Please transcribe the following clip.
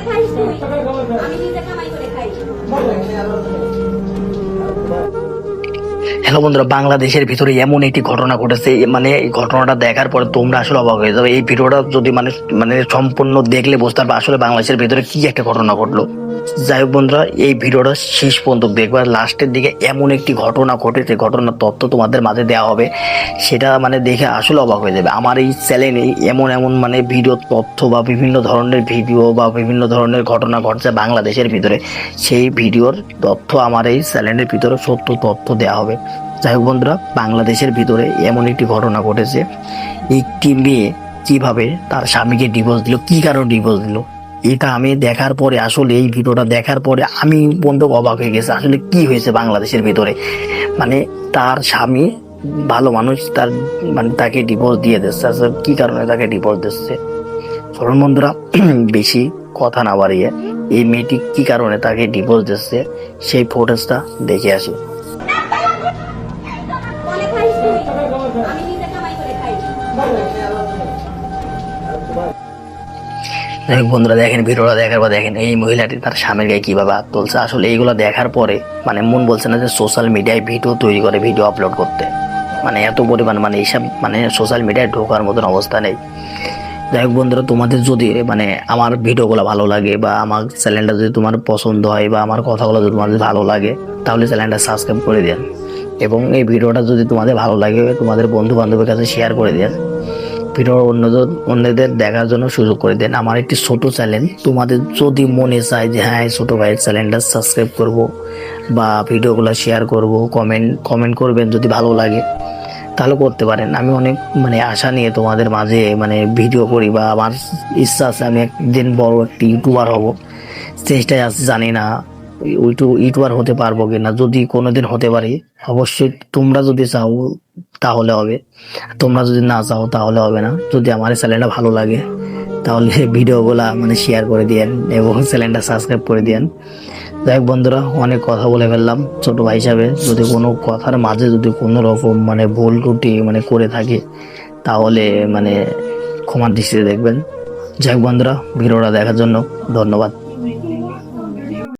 খাইস তুই? আমি নিজে কামাই করে খাই। হ্যালো বন্ধুরা, বাংলাদেশের ভিতরে এমন একটি ঘটনা ঘটেছে, মানে এই ঘটনাটা দেখার পরে তোমরা আসলে অবাক হয়ে যাবে। এই ভিডিওটা যদি মানে মানে সম্পূর্ণ দেখলে বুঝতে পারবে আসলে বাংলাদেশের ভিতরে কি একটা ঘটনা ঘটলো। যাই হোক বন্ধুরা, এই ভিডিওটা শেষ পর্যন্ত দেখবার, লাস্টের দিকে এমন একটি ঘটনা ঘটেছে, ঘটনার তথ্য তোমাদের মাঝে দেওয়া হবে, সেটা মানে দেখে আসলে অবাক হয়ে যাবে। আমার এই চ্যানেলে এমন এমন মানে ভিডিও তথ্য বা বিভিন্ন ধরনের ভিডিও বা বিভিন্ন ধরনের ঘটনা ঘটছে বাংলাদেশের ভিতরে, সেই ভিডিওর তথ্য আমার এই চ্যানেলের ভিতরে সত্য তথ্য দেওয়া হবে। যাই হোক বন্ধুরা, বাংলাদেশের ভিতরে এমন একটি ঘটনা ঘটেছে, একটি মেয়ে কিভাবে তার স্বামীকে ডিভোর্স দিল, কি কারণে ডিভোর্স দিল, এটা আমি দেখার পরে, আসলে এই ভিডিওটা দেখার পরে আমি বন্ধু অবাক হয়ে গেছে। আসলে কি হয়েছে বাংলাদেশের ভিতরে, মানে তার স্বামী ভালো মানুষ, তার মানে তাকে ডিভোর্স দিয়ে দিচ্ছে। আসলে কি কারণে তাকে ডিভোর্স দিচ্ছে, চলুন বন্ধুরা বেশি কথা না বাড়িয়ে এই মেয়েটি কি কারণে তাকে ডিভোর্স দিচ্ছে সেই ফুটেজটা দেখে আসি। বলে খাইস তুই? আমি নিজে কামাই করে খাই। যাই হোক বন্ধুরা, দেখেন ভিডিওটা দেখার পর দেখেন এই মহিলাটি তার স্বামীর গায়ে কিভাবে হাত তুলছে। আসলে এইগুলো দেখার পরে মানে মন বলছে না যে সোশ্যাল মিডিয়ায় ভিডিও তৈরি করে ভিডিও আপলোড করতে, মানে এত পরিমাণ মানে এইসব মানে সোশ্যাল মিডিয়ায় ঢোকার মতন অবস্থা নেই। যাই হোক বন্ধুরা, তোমাদের যদি মানে আমার ভিডিওগুলো ভালো লাগে বা আমার চ্যানেলটা যদি তোমার পছন্দ হয় বা আমার কথাগুলো যদি তোমাদের ভালো লাগে, তাহলে চ্যানেলটা সাবস্ক্রাইব করে দেন এবং এই ভিডিওটা যদি তোমাদের ভালো লাগে তোমাদের বন্ধু বান্ধবের কাছে শেয়ার করে দেন। ভিডিও অন্যদের দেখার জন্য সুযোগ করে দেন। আমার একটি ছোট চ্যানেল, তোমাদের যদি মনে চায় যে হ্যাঁ ছোট ভাইয়ের চ্যানেলটা সাবস্ক্রাইব করব বা ভিডিওগুলো শেয়ার করব, কমেন্ট করবেন যদি ভালো লাগে, তাহলে করতে পারেন। আমি অনেক মানে আশা নিয়ে তোমাদের মাঝে মানে ভিডিও করি বা আমার ইচ্ছা আছে আমি একদিন বড় একটি ইউটিউবার হব, চেষ্টায় আছে, জানি না ইউটিউবার হতে পারবো কিনা। যদি কোনোদিন হতে পারি, অবশ্যই তোমরা যদি চাও তাহলে হবে, তোমরা যদি না চাও তাহলে হবে না। যদি আমার চ্যানেলটা ভালো লাগে তাহলে ভিডিওগুলা মানে শেয়ার করে দিয়েন এবং চ্যানেলটা সাবস্ক্রাইব করে দিয়েন। যাই হোক বন্ধুরা, অনেক কথা বলে ফেললাম ছোট ভাই হিসাবে। যদি কোনো কথার মাঝে যদি কোনো রকম মানে ভুল ত্রুটি মানে করে থাকে তাহলে মানে ক্ষমার দৃষ্টিতে দেখবেন। যাই হোক বন্ধুরা, ভিডিওটা দেখার জন্য ধন্যবাদ।